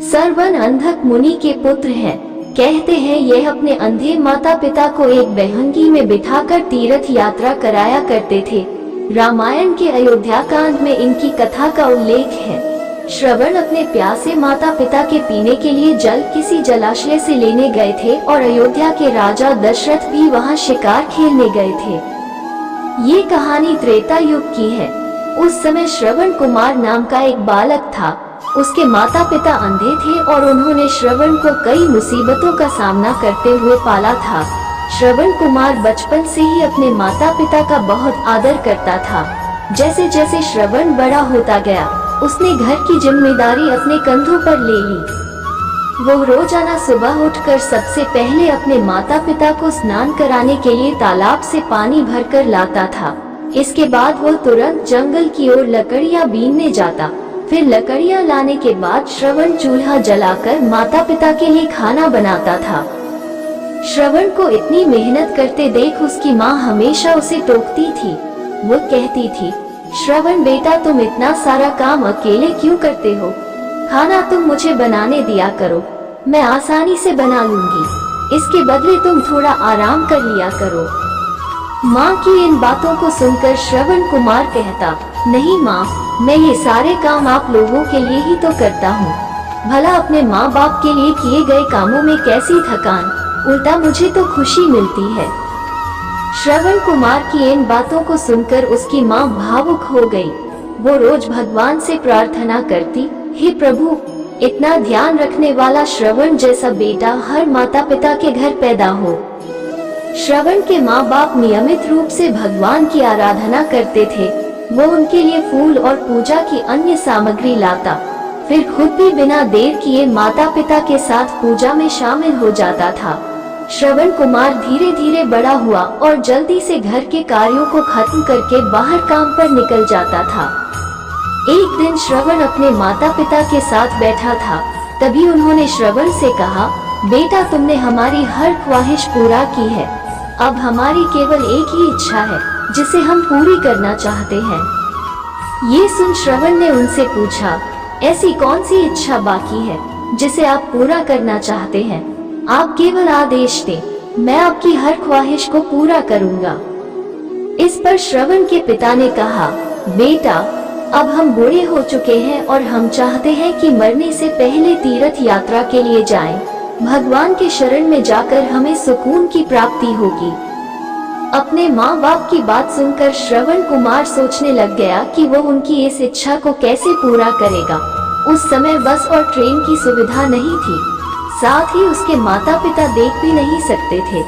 श्रवण अंधक मुनि के पुत्र हैं। कहते हैं यह अपने अंधे माता पिता को एक बहंगी में बिठाकर तीर्थ यात्रा कराया करते थे। रामायण के अयोध्या कांड में इनकी कथा का उल्लेख है। श्रवण अपने प्यासे माता पिता के पीने के लिए जल किसी जलाशय से लेने गए थे और अयोध्या के राजा दशरथ भी वहां शिकार खेलने गए थे। ये कहानी त्रेता युग की है। उस समय श्रवण कुमार नाम का एक बालक था। उसके माता पिता अंधे थे और उन्होंने श्रवण को कई मुसीबतों का सामना करते हुए पाला था। श्रवण कुमार बचपन से ही अपने माता पिता का बहुत आदर करता था। जैसे जैसे श्रवण बड़ा होता गया, उसने घर की जिम्मेदारी अपने कंधों पर ले ली। वो रोजाना सुबह उठकर सबसे पहले अपने माता पिता को स्नान कराने के लिए तालाब से पानी भरकर लाता था। इसके बाद वो तुरंत जंगल की ओर लकड़ियां बीनने जाता। फिर लकड़ियां लाने के बाद श्रवण चूल्हा जलाकर माता पिता के लिए खाना बनाता था। श्रवण को इतनी मेहनत करते देख उसकी माँ हमेशा उसे टोकती थी। वो कहती थी, श्रवण बेटा, तुम इतना सारा काम अकेले क्यों करते हो? खाना तुम मुझे बनाने दिया करो, मैं आसानी से बना लूंगी। इसके बदले तुम थोड़ा आराम कर लिया करो। माँ की इन बातों को सुनकर श्रवण कुमार कहता, नहीं माँ, मैं ये सारे काम आप लोगों के लिए ही तो करता हूँ। भला अपने माँ बाप के लिए किए गए कामों में कैसी थकान, उल्टा मुझे तो खुशी मिलती है। श्रवण कुमार की इन बातों को सुनकर उसकी माँ भावुक हो गई। वो रोज भगवान से प्रार्थना करती, हे प्रभु, इतना ध्यान रखने वाला श्रवण जैसा बेटा हर माता पिता के घर पैदा हो। श्रवण के माँ बाप नियमित रूप से भगवान की आराधना करते थे। वो उनके लिए फूल और पूजा की अन्य सामग्री लाता, फिर खुद भी बिना देर किए माता पिता के साथ पूजा में शामिल हो जाता था। श्रवण कुमार धीरे धीरे बड़ा हुआ और जल्दी से घर के कार्यों को खत्म करके बाहर काम पर निकल जाता था। एक दिन श्रवण अपने माता पिता के साथ बैठा था। तभी उन्होंने श्रवण से कहा, बेटा, तुमने हमारी हर ख्वाहिश पूरा की है। अब हमारी केवल एक ही इच्छा है जिसे हम पूरी करना चाहते हैं। ये सुन श्रवण ने उनसे पूछा, ऐसी कौन सी इच्छा बाकी है जिसे आप पूरा करना चाहते हैं? आप केवल आदेश दें, मैं आपकी हर ख्वाहिश को पूरा करूंगा। इस पर श्रवण के पिता ने कहा, बेटा, अब हम बूढ़े हो चुके हैं और हम चाहते हैं कि मरने से पहले तीर्थ यात्रा के लिए जाएं। भगवान के शरण में जाकर हमें सुकून की प्राप्ति होगी। अपने माँ बाप की बात सुनकर श्रवण कुमार सोचने लग गया कि वो उनकी इस इच्छा को कैसे पूरा करेगा। उस समय बस और ट्रेन की सुविधा नहीं थी, साथ ही उसके माता पिता देख भी नहीं सकते थे।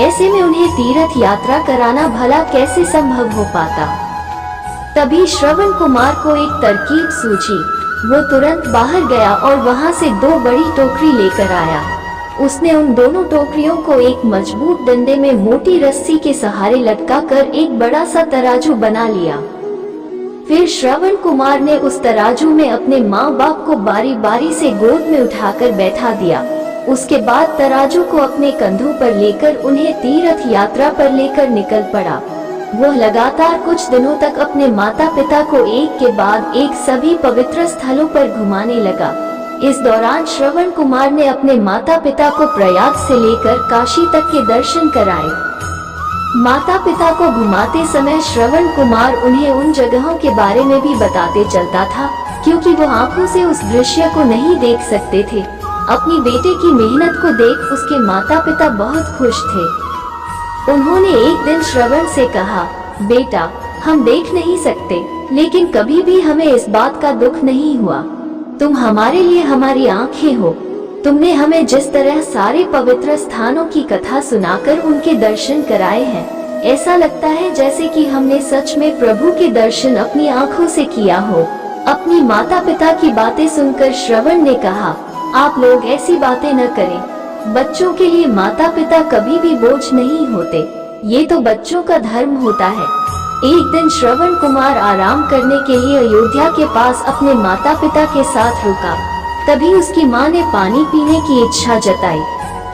ऐसे में उन्हें तीर्थ यात्रा कराना भला कैसे संभव हो पाता। तभी श्रवण कुमार को एक तरकीब सूझी। वो तुरंत बाहर गया और वहां से 2 बड़ी टोकरी लेकर आया। उसने उन दोनों टोकरियों को एक मजबूत डंडे में मोटी रस्सी के सहारे लटकाकर एक बड़ा सा तराजू बना लिया। फिर श्रवण कुमार ने उस तराजू में अपने माँ बाप को बारी बारी से गोद में उठाकर बैठा दिया। उसके बाद तराजू को अपने कंधों पर लेकर उन्हें तीर्थ यात्रा पर लेकर निकल पड़ा। वो लगातार कुछ दिनों तक अपने माता पिता को एक के बाद एक सभी पवित्र स्थलों पर घुमाने लगा। इस दौरान श्रवण कुमार ने अपने माता पिता को प्रयाग से लेकर काशी तक के दर्शन कराए। माता पिता को घुमाते समय श्रवण कुमार उन्हें उन जगहों के बारे में भी बताते चलता था, क्योंकि वो आंखों से उस दृश्य को नहीं देख सकते थे। अपनी बेटे की मेहनत को देख उसके माता पिता बहुत खुश थे। उन्होंने एक दिन श्रवण से कहा, बेटा, हम देख नहीं सकते, लेकिन कभी भी हमें इस बात का दुख नहीं हुआ। तुम हमारे लिए हमारी आंखें हो। तुमने हमें जिस तरह सारे पवित्र स्थानों की कथा सुनाकर उनके दर्शन कराए हैं, ऐसा लगता है जैसे कि हमने सच में प्रभु के दर्शन अपनी आंखों से किया हो। अपनी माता पिता की बातें सुनकर श्रवण ने कहा, आप लोग ऐसी बातें न करें। बच्चों के लिए माता पिता कभी भी बोझ नहीं होते। ये तो बच्चों का धर्म होता है। एक दिन श्रवण कुमार आराम करने के लिए अयोध्या के पास अपने माता पिता के साथ रुका। तभी उसकी माँ ने पानी पीने की इच्छा जताई।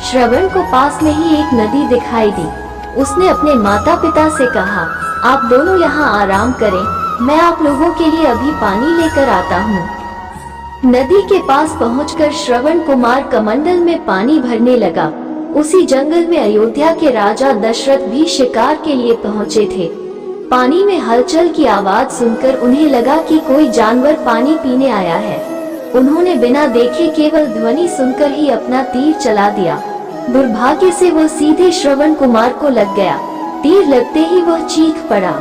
श्रवण को पास में ही एक नदी दिखाई दी। उसने अपने माता पिता से कहा, आप दोनों यहाँ आराम करें, मैं आप लोगों के लिए अभी पानी लेकर आता हूँ। नदी के पास पहुंचकर श्रवण कुमार कमंडल में पानी भरने लगा। उसी जंगल में अयोध्या के राजा दशरथ भी शिकार के लिए पहुंचे थे। पानी में हलचल की आवाज सुनकर उन्हें लगा कि कोई जानवर पानी पीने आया है। उन्होंने बिना देखे केवल ध्वनि सुनकर ही अपना तीर चला दिया। दुर्भाग्य से वह सीधे श्रवण कुमार को लग गया। तीर लगते ही वह चीख पड़ा।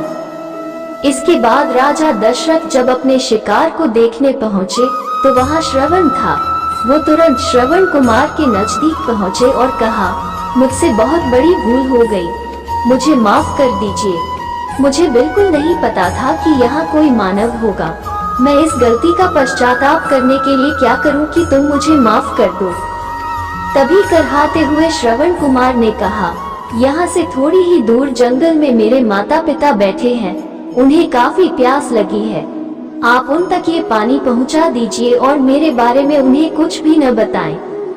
इसके बाद राजा दशरथ जब अपने शिकार को देखने पहुंचे तो वहां श्रवण था। वो तुरंत श्रवण कुमार के नजदीक पहुंचे और कहा, मुझसे बहुत बड़ी भूल हो गई, मुझे माफ कर दीजिए। मुझे बिल्कुल नहीं पता था कि यहाँ कोई मानव होगा। मैं इस गलती का पश्चाताप करने के लिए क्या करूँ कि तुम मुझे माफ कर दो। तभी करहाते हुए श्रवण कुमार ने कहा, यहाँ से थोड़ी ही दूर जंगल में मेरे माता पिता बैठे हैं, उन्हें काफी प्यास लगी है। आप उन तक ये पानी पहुंचा दीजिए और मेरे बारे में उन्हें कुछ भी न बताएं।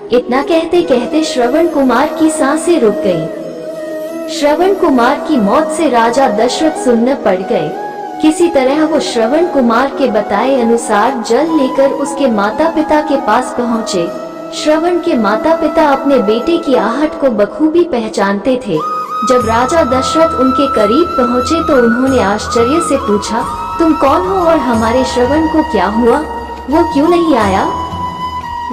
इतना कहते कहते श्रवण कुमार की सांसें रुक गईं। श्रवण कुमार की मौत से राजा दशरथ सुन्न पड़ गए। किसी तरह वो श्रवण कुमार के बताए अनुसार जल लेकर उसके माता पिता के पास पहुँचे। श्रवण के माता पिता अपने बेटे की आहट को बखूबी पहचानते थे। जब राजा दशरथ उनके करीब पहुँचे तो उन्होंने आश्चर्य से पूछा, तुम कौन हो और हमारे श्रवण को क्या हुआ, वो क्यों नहीं आया?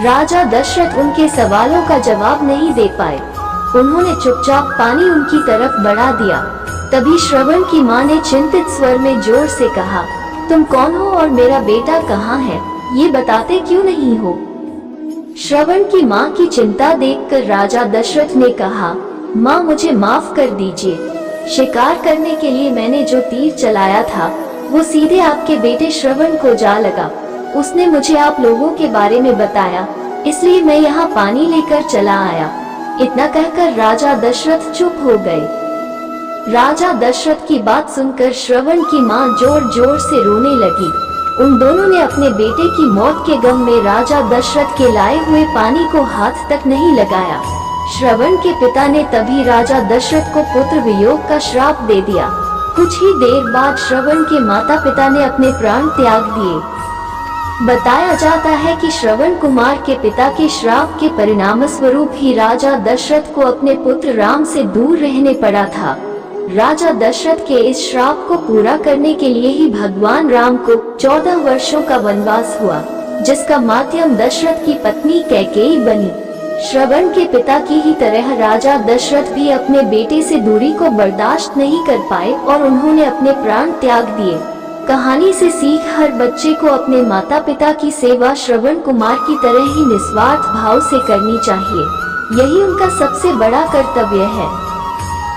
राजा दशरथ उनके सवालों का जवाब नहीं दे पाए। उन्होंने चुपचाप पानी उनकी तरफ बढ़ा दिया। तभी श्रवण की माँ ने चिंतित स्वर में जोर से कहा, तुम कौन हो और मेरा बेटा कहाँ है, ये बताते क्यों नहीं हो? श्रवण की माँ की चिंता देखकर राजा दशरथ ने कहा, माँ मुझे माफ कर दीजिए। शिकार करने के लिए मैंने जो तीर चलाया था वो सीधे आपके बेटे श्रवण को जा लगा। उसने मुझे आप लोगों के बारे में बताया, इसलिए मैं यहाँ पानी लेकर चला आया। इतना कहकर राजा दशरथ चुप हो गए। राजा दशरथ की बात सुनकर श्रवण की माँ जोर जोर से रोने लगी। उन दोनों ने अपने बेटे की मौत के गम में राजा दशरथ के लाए हुए पानी को हाथ तक नहीं लगाया। श्रवण के पिता ने तभी राजा दशरथ को पुत्र वियोग का श्राप दे दिया। कुछ ही देर बाद श्रवण के माता पिता ने अपने प्राण त्याग दिए। बताया जाता है कि श्रवण कुमार के पिता के श्राप के परिणाम स्वरूप ही राजा दशरथ को अपने पुत्र राम से दूर रहने पड़ा था। राजा दशरथ के इस श्राप को पूरा करने के लिए ही भगवान राम को 14 वर्षों का वनवास हुआ, जिसका माध्यम दशरथ की पत्नी कैकेयी बनी। श्रवण के पिता की ही तरह राजा दशरथ भी अपने बेटे से दूरी को बर्दाश्त नहीं कर पाए और उन्होंने अपने प्राण त्याग दिए। कहानी से सीख, हर बच्चे को अपने माता पिता की सेवा श्रवण कुमार की तरह ही निस्वार्थ भाव से करनी चाहिए। यही उनका सबसे बड़ा कर्तव्य है।